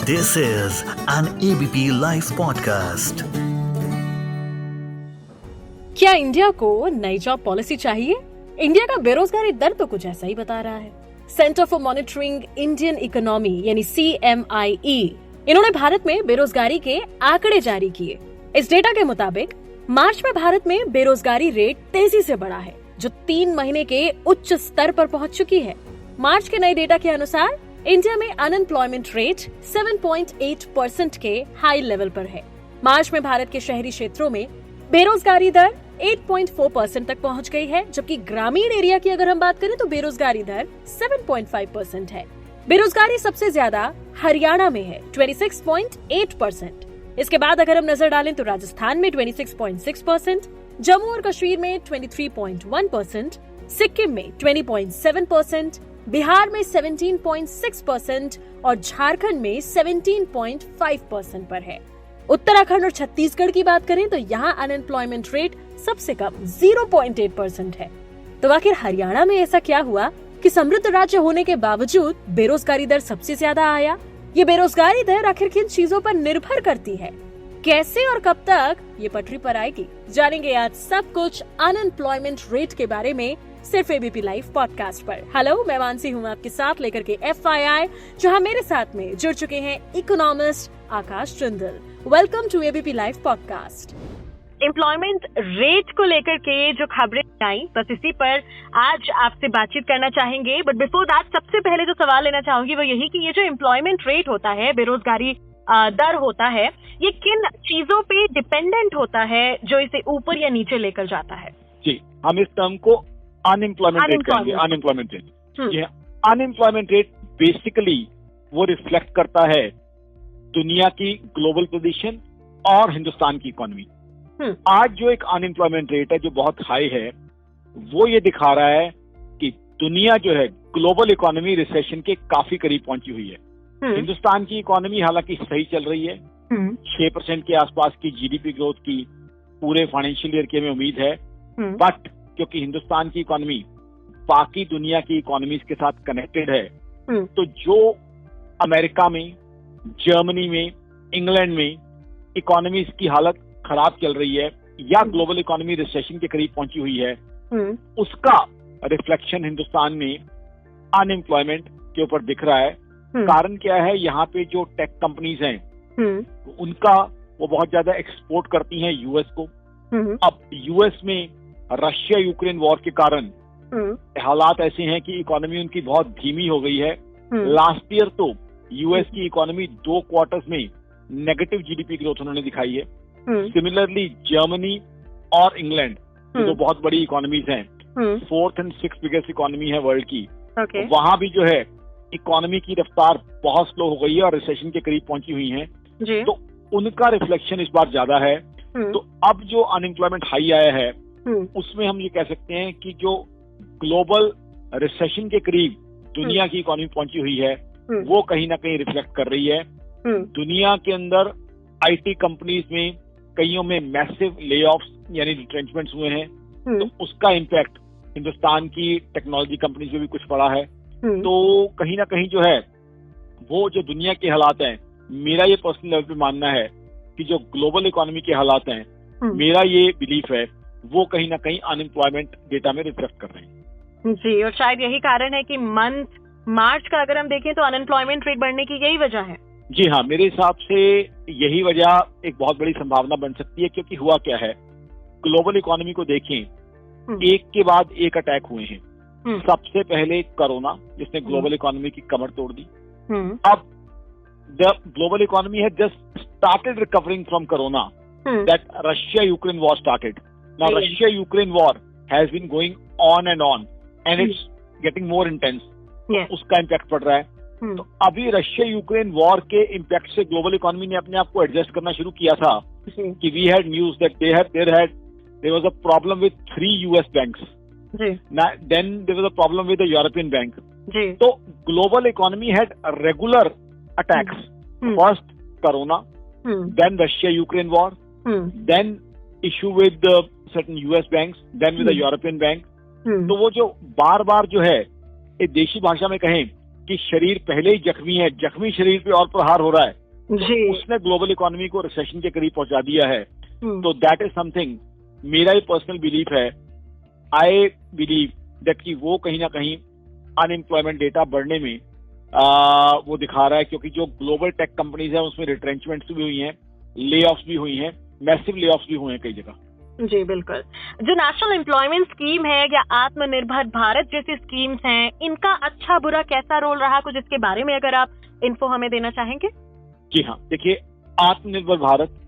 This is an ABP Life podcast. क्या India को नई जॉब पॉलिसी चाहिए? इंडिया का बेरोजगारी दर तो कुछ ऐसा ही बता रहा है। Centre for monitoring Indian economy यानी CMIE, इन्होंने भारत में बेरोजगारी के आंकड़े जारी किए। इस डेटा के मुताबिक मार्च में भारत में बेरोजगारी रेट तेजी से बढ़ा है, जो 3 महीने के उच्च स्तर पर पहुंच चुकी है। मार्च के नए डेटा के अनुसार इंडिया में अनएम्प्लॉयमेंट रेट 7.8% के हाई लेवल पर है। मार्च में भारत के शहरी क्षेत्रों में बेरोजगारी दर 8.4% तक पहुंच गई है, जबकि ग्रामीण एरिया की अगर हम बात करें तो बेरोजगारी दर 7.5% है। बेरोजगारी सबसे ज्यादा हरियाणा में है 26.8%। इसके बाद अगर हम नजर डालें तो राजस्थान में 26.6%, जम्मू और कश्मीर में 23.1%, सिक्किम में 20.7%, बिहार में 17.6% और झारखंड में 17.5% पर है। उत्तराखंड और छत्तीसगढ़ की बात करें तो यहाँ अनएम्प्लॉयमेंट रेट सबसे कम 0.8% है। तो आखिर हरियाणा में ऐसा क्या हुआ कि समृद्ध राज्य होने के बावजूद बेरोजगारी दर सबसे ज्यादा आया? ये बेरोजगारी दर आखिर किन चीजों पर निर्भर करती है? कैसे और कब तक ये पटरी पर आएगी? जानेंगे आज सब कुछ अनएम्प्लॉयमेंट रेट के बारे में सिर्फ एबीपी लाइव पॉडकास्ट पर। हेलो, मैं मानसी हूँ आपके साथ लेकर के FYI, जहाँ मेरे साथ में जुड़ चुके हैं economist Akash Chandal. Welcome to ABP live podcast. Employment rate को लेकर के जो खबरें आई, बस इसी पर आज आपसे बातचीत करना चाहेंगे। बट बिफोर दैट, सबसे पहले जो सवाल लेना चाहूंगी वो यही कि ये जो एम्प्लॉयमेंट रेट होता है, बेरोजगारी दर होता है, ये किन चीजों पे डिपेंडेंट होता है जो इसे ऊपर या नीचे लेकर जाता है? जी, हम इस टर्म को अनएम्प्लॉयमेंट रेट कहेंगे। अनएम्प्लॉयमेंट रेट, ये अनएम्प्लॉयमेंट रेट बेसिकली वो रिफ्लेक्ट करता है दुनिया की ग्लोबल पोजीशन और हिंदुस्तान की इकोनॉमी। आज जो एक अनएम्प्लॉयमेंट रेट है जो बहुत हाई है, वो ये दिखा रहा है कि दुनिया जो है ग्लोबल इकोनॉमी रिसेशन के काफी करीब पहुंची हुई है। हिंदुस्तान की इकोनॉमी हालांकि सही चल रही है, 6% के आसपास की GDP ग्रोथ की पूरे फाइनेंशियल ईयर की हमें उम्मीद है। बट क्योंकि हिंदुस्तान की इकोनॉमी बाकी दुनिया की इकोनॉमीज के साथ कनेक्टेड है, तो जो अमेरिका में, जर्मनी में, इंग्लैंड में इकोनॉमीज की हालत खराब चल रही है या ग्लोबल इकोनॉमी रिसेशन के करीब पहुंची हुई है, उसका रिफ्लेक्शन हिंदुस्तान में अनएम्प्लॉयमेंट के ऊपर दिख रहा है। कारण क्या है? यहाँ पे जो टेक कंपनीज हैं उनका वो बहुत ज्यादा एक्सपोर्ट करती हैं यूएस को। अब यूएस में रशिया यूक्रेन वॉर के कारण हालात ऐसे हैं कि इकोनॉमी उनकी बहुत धीमी हो गई है। लास्ट ईयर तो यूएस की इकोनॉमी 2 क्वार्टर्स में नेगेटिव GDP ग्रोथ उन्होंने दिखाई है। सिमिलरली जर्मनी और इंग्लैंड जो बहुत बड़ी इकोनॉमीज हैं, 4th and 6th biggest economy है वर्ल्ड की, वहां भी जो है इकोनॉमी की रफ्तार बहुत स्लो हो गई है और रिसेशन के करीब पहुंची हुई है। तो उनका रिफ्लेक्शन इस बार ज्यादा है। तो अब जो अनएम्प्लॉयमेंट हाई आया है उसमें हम ये कह सकते हैं कि जो ग्लोबल रिसेशन के करीब दुनिया की इकोनॉमी पहुंची हुई है वो कहीं ना कहीं रिफ्लेक्ट कर रही है। दुनिया के अंदर IT कंपनीज में कईयों में मैसिव लेऑफ्स यानी रिट्रेंचमेंट्स हुए हैं, तो उसका इम्पैक्ट हिंदुस्तान की टेक्नोलॉजी कंपनीज में भी कुछ पड़ा है। तो कहीं ना कहीं जो है वो जो दुनिया के हालात हैं, मेरा ये पर्सनल लेवल पे मानना है कि जो ग्लोबल इकोनॉमी के हालात हैं, मेरा ये बिलीफ है वो कहीं ना कहीं अनएम्प्लॉयमेंट डेटा में रिफ्लेक्ट कर रहे हैं। जी, और शायद यही कारण है कि मंथ मार्च का अगर हम देखें तो अनएम्प्लॉयमेंट रेट बढ़ने की यही वजह है। जी हाँ, मेरे हिसाब से यही वजह एक बहुत बड़ी संभावना बन सकती है। क्योंकि हुआ क्या है, ग्लोबल इकोनॉमी को देखें, एक के बाद एक अटैक हुए हैं। सबसे पहले कोरोना, जिसने ग्लोबल इकोनॉमी की कमर तोड़ दी। अब the global economy had just started recovering from corona, that Russia Ukraine war started. Now Russia Ukraine war has been going on and it's getting more intense. उसका इम्पैक्ट पड़ रहा है। तो अभी रशिया यूक्रेन वॉर के impact से global economy ने अपने आप को एडजस्ट करना शुरू किया था कि we had news that there was a problem with 3 US banks, then there was a problem with the European bank. तो global economy had regular attacks, first corona, then Russia Ukraine war, then issue with certain US banks, then with the European bank. तो वो जो बार बार जो है, देशी भाषा में कहें कि शरीर पहले ही जख्मी है, जख्मी शरीर पे और प्रहार हो रहा है, जी। तो उसने ग्लोबल इकोनॉमी को रिसेशन के करीब पहुंचा दिया है। तो दैट इज समथिंग, मेरा ही पर्सनल बिलीफ है, आई बिलीव दैट कि वो कहीं ना कहीं अनएम्प्लॉयमेंट डेटा बढ़ने में वो दिखा रहा है, क्योंकि जो ग्लोबल टेक कंपनीज है उसमें रिट्रेंचमेंट्स भी हुई हैं, ले ऑफ्स भी हुई हैं, मैसिव ले ऑफ्स भी हुए हैं कई जगह। जी बिल्कुल। जो नेशनल एम्प्लॉयमेंट स्कीम है या आत्मनिर्भर भारत जैसी स्कीम्स हैं, इनका अच्छा बुरा कैसा रोल रहा, कुछ इसके बारे में अगर आप इन्फो हमें देना चाहेंगे? जी हाँ, देखिए, आत्मनिर्भर भारत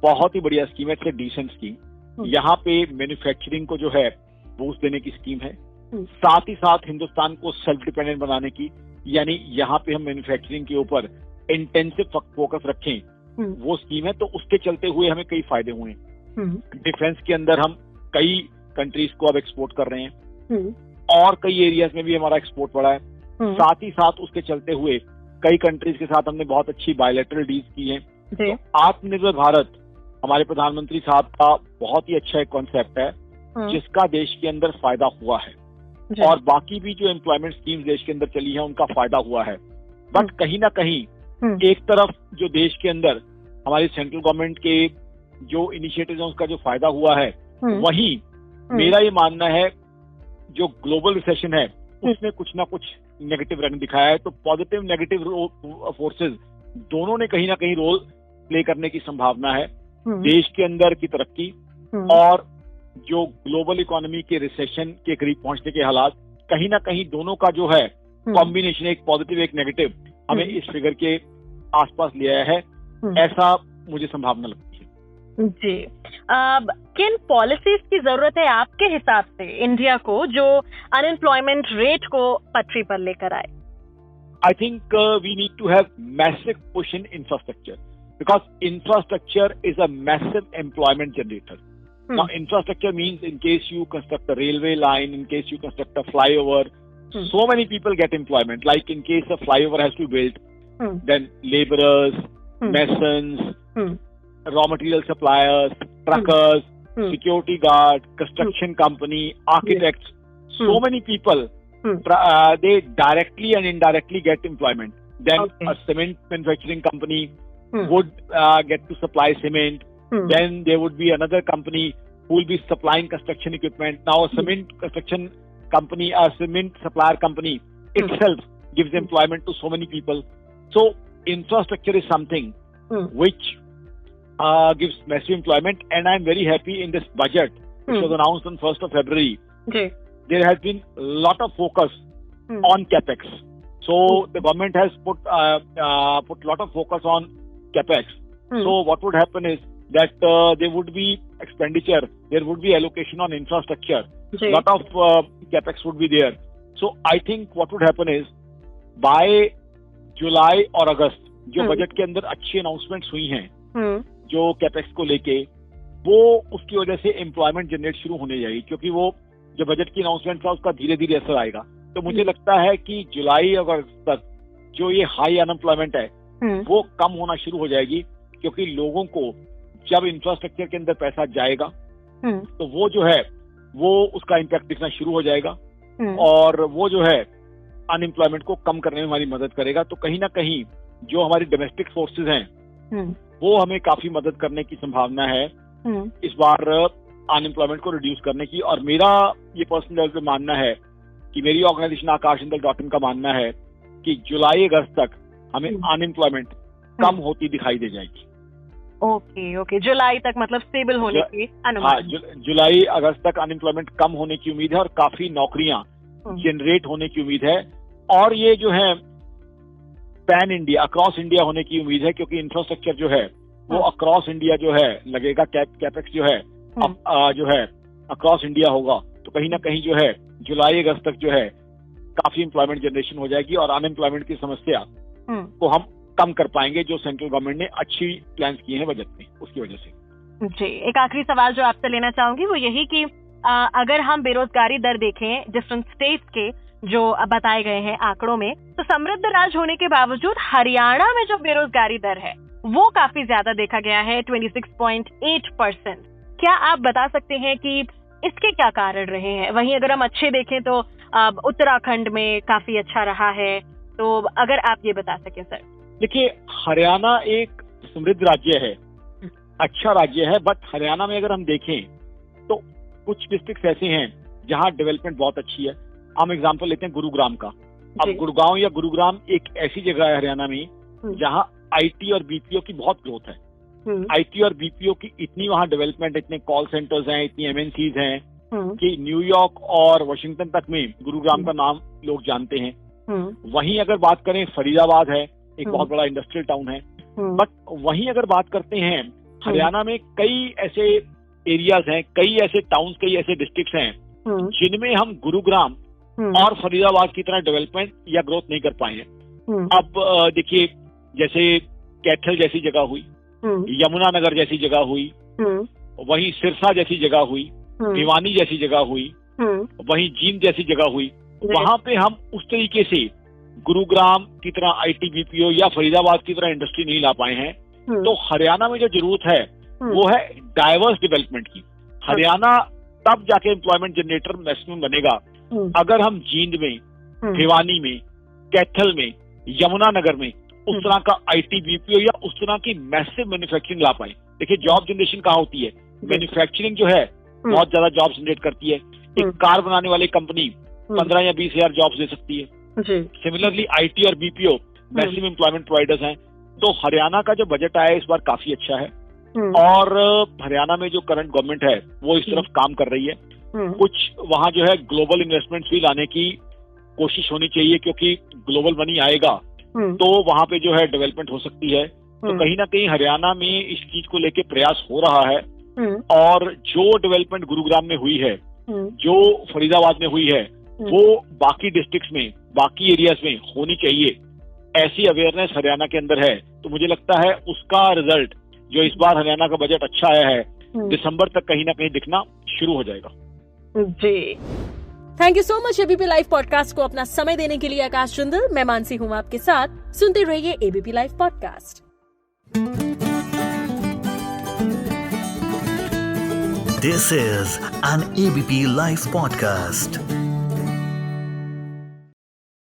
बहुत ही बढ़िया स्कीम है, इट्स अ डिसेंट स्कीम। यहाँ पे मैन्युफैक्चरिंग को जो है बूस्ट देने की स्कीम है, साथ ही साथ हिंदुस्तान को सेल्फ डिपेंडेंट बनाने की, यानी यहाँ पे हम मैन्युफैक्चरिंग के ऊपर इंटेंसिव फोकस रखें, वो स्कीम है। तो उसके चलते हुए हमें कई फायदे हुए हैं। डिफेंस के अंदर हम कई कंट्रीज को अब एक्सपोर्ट कर रहे हैं, और कई एरियाज में भी हमारा एक्सपोर्ट बढ़ा है। साथ ही साथ उसके चलते हुए कई कंट्रीज के साथ हमने बहुत अच्छी बायलैटरल डील्स की हैं। तो आत्मनिर्भर भारत हमारे प्रधानमंत्री साहब का बहुत ही अच्छा एक कॉन्सेप्ट है, जिसका देश के अंदर फायदा हुआ है, और बाकी भी जो एम्प्लॉयमेंट स्कीम्स देश के अंदर चली है उनका फायदा हुआ है। बट कहीं ना कहीं एक तरफ जो देश के अंदर हमारी सेंट्रल गवर्नमेंट के जो इनिशिएटिव्स हैं उसका जो फायदा हुआ है, वहीं मेरा ये मानना है जो ग्लोबल रिसेशन है उसने कुछ ना कुछ नेगेटिव रंग दिखाया है। तो पॉजिटिव नेगेटिव फोर्सेस दोनों ने कहीं ना कहीं रोल प्ले करने की संभावना है। देश के अंदर की तरक्की और जो ग्लोबल इकोनॉमी के रिसेशन के करीब पहुंचने के हालात, कहीं ना कहीं दोनों का जो है कॉम्बिनेशन, एक पॉजिटिव एक नेगेटिव, हमें इस फिगर के आसपास ले आया है, ऐसा मुझे संभावना लगती है। जी, किन पॉलिसीज की जरूरत है आपके हिसाब से इंडिया को जो अनएम्प्लॉयमेंट रेट को पटरी पर लेकर आए? I think we need to have massive push in infrastructure, because infrastructure is a massive employment generator. Now, infrastructure means in case you construct a railway line, in case you construct a flyover, so many people get employment. Like in case a flyover has to be built, then laborers, masons, raw material suppliers, truckers, security guard, construction company, architects, so many people, they directly and indirectly get employment. Then a cement manufacturing company would get to supply cement. Then there would be another company who will be supplying construction equipment. Now a cement construction company, a cement supplier company itself gives employment to so many people. So infrastructure is something which gives massive employment, and I'm very happy in this budget which was announced on 1st of February. There has been a lot of focus on capex. So the government has put lot of focus on capex. So what would happen is that there would be expenditure, there would be allocation on infrastructure, lot of capex would be there. So I think what would happen is by जुलाई और अगस्त जो budget के अंदर अच्छी announcements हुई हैं जो capex को लेके, वो उसकी वजह से एम्प्लॉयमेंट जनरेट शुरू होने जाएगी, क्योंकि वो जो बजट की अनाउंसमेंट था उसका धीरे धीरे असर आएगा। तो मुझे लगता है कि जुलाई और अगस्त तक जो ये हाई अनएम्प्लॉयमेंट है वो कम होना शुरू हो जाएगी, क्योंकि लोगों को जब इंफ्रास्ट्रक्चर के अंदर पैसा जाएगा तो वो जो है वो उसका इम्पैक्ट दिखना शुरू हो जाएगा, और वो जो है अनएम्प्लॉयमेंट को कम करने में हमारी मदद करेगा। तो कहीं ना कहीं जो हमारी डोमेस्टिक फोर्सेज हैं वो हमें काफी मदद करने की संभावना है इस बार अनएम्प्लॉयमेंट को रिड्यूस करने की। और मेरा ये पर्सनल लेवल पे मानना है कि मेरी ऑर्गेनाइजेशन आकाशंदल.in का मानना है कि जुलाई अगस्त तक हमें अनएम्प्लॉयमेंट कम होती दिखाई दे जाएगी। ओके, जुलाई तक मतलब स्टेबल होने की अनुमान। जुलाई अगस्त तक अनएम्प्लॉयमेंट कम होने की उम्मीद है और काफी नौकरियां जनरेट होने की उम्मीद है, और ये जो है पैन इंडिया, अक्रॉस इंडिया होने की उम्मीद है, क्योंकि इंफ्रास्ट्रक्चर जो है वो अक्रॉस इंडिया जो है लगेगा, कैपेक्स जो है जो है अक्रॉस इंडिया होगा। तो कहीं ना कहीं जो है जुलाई अगस्त तक जो है काफी एम्प्लॉयमेंट जनरेशन हो जाएगी और अनएम्प्लॉयमेंट की समस्या को हम कम कर पाएंगे, जो सेंट्रल गवर्नमेंट ने अच्छी प्लान्स किए हैं बजट में, उसकी वजह से। जी, एक आखिरी सवाल जो आपसे लेना चाहूंगी वो यही कि अगर हम बेरोजगारी दर देखें डिफरेंट स्टेट्स के जो बताए गए हैं आंकड़ों में, तो समृद्ध राज्य होने के बावजूद हरियाणा में जो बेरोजगारी दर है वो काफी ज्यादा देखा गया है, 26.8%। क्या आप बता सकते हैं कि इसके क्या कारण रहे हैं? वहीं अगर हम अच्छे देखें तो उत्तराखंड में काफी अच्छा रहा है, तो अगर आप ये बता सके सर। देखिए, हरियाणा एक समृद्ध राज्य है, अच्छा राज्य है, बट हरियाणा में अगर हम देखें तो कुछ डिस्ट्रिक्ट ऐसे हैं जहाँ डेवलपमेंट बहुत अच्छी है। हम एग्जांपल लेते हैं गुरुग्राम का। अब गुड़गांव या गुरुग्राम एक ऐसी जगह है हरियाणा में जहाँ आईटी और बीपीओ की बहुत ग्रोथ है। आईटी और बीपीओ की इतनी वहाँ डेवलपमेंट, इतने कॉल सेंटर्स हैं, इतनी एमएनसीज हैं कि न्यूयॉर्क और वाशिंगटन तक में गुरुग्राम का नाम लोग जानते हैं। वहीं अगर बात करें, फरीदाबाद है, एक बहुत बड़ा इंडस्ट्रियल टाउन है। बट वहीं अगर बात करते हैं, हरियाणा में कई ऐसे एरियाज हैं, कई ऐसे टाउन्स, कई ऐसे डिस्ट्रिक्ट्स हैं जिनमें हम गुरुग्राम और फरीदाबाद की तरह डेवलपमेंट या ग्रोथ नहीं कर पाए हैं। अब देखिए, जैसे कैथल जैसी जगह हुई, यमुनानगर जैसी जगह हुई, वहीं सिरसा जैसी जगह हुई, भिवानी जैसी जगह हुई, वहीं जींद जैसी जगह हुई। वहां पे हम उस तरीके से गुरुग्राम की तरह आईटी बीपीओ या फरीदाबाद की तरह इंडस्ट्री नहीं ला पाए हैं। तो हरियाणा में जो जरूरत है वो है डाइवर्स डेवलपमेंट की। हरियाणा तब जाके एम्प्लॉयमेंट जनरेटर मैक्सिमम बनेगा अगर हम जींद में, भिवानी में, कैथल में, यमुनानगर में उस तरह का आईटी बीपीओ या उस तरह की मैसिव मैन्युफैक्चरिंग ला पाए। देखिए, जॉब जनरेशन कहाँ होती है? मैन्युफैक्चरिंग जो है बहुत ज्यादा जॉब जनरेट करती है। एक कार बनाने वाली कंपनी 15 या 20 हजार जॉब्स दे सकती है। सिमिलरली आईटी और बीपीओ मैसिव एम्प्लॉयमेंट प्रोवाइडर्स हैं। तो हरियाणा का जो बजट आया है इस बार काफी अच्छा है और हरियाणा में जो करंट गवर्नमेंट है वो इस तरफ काम कर रही है। कुछ वहाँ जो है ग्लोबल इन्वेस्टमेंट्स भी लाने की कोशिश होनी चाहिए, क्योंकि ग्लोबल मनी आएगा तो वहाँ पे जो है डेवलपमेंट हो सकती है। तो कहीं ना कहीं हरियाणा में इस चीज को लेके प्रयास हो रहा है और जो डेवलपमेंट गुरुग्राम में हुई है, जो फरीदाबाद में हुई है, वो बाकी डिस्ट्रिक्ट्स में, बाकी एरियाज में होनी चाहिए। ऐसी अवेयरनेस हरियाणा के अंदर है। तो मुझे लगता है उसका रिजल्ट, जो इस बार हरियाणा का बजट अच्छा आया है, दिसंबर तक कहीं ना कहीं दिखना शुरू हो जाएगा। जी, thank you so much ABP live podcast को अपना समय देने के लिए आकाश जिंदल। मैं मानसी हूँ आपके साथ। सुनते रहिए ABP live podcast. This is an ABP Live podcast.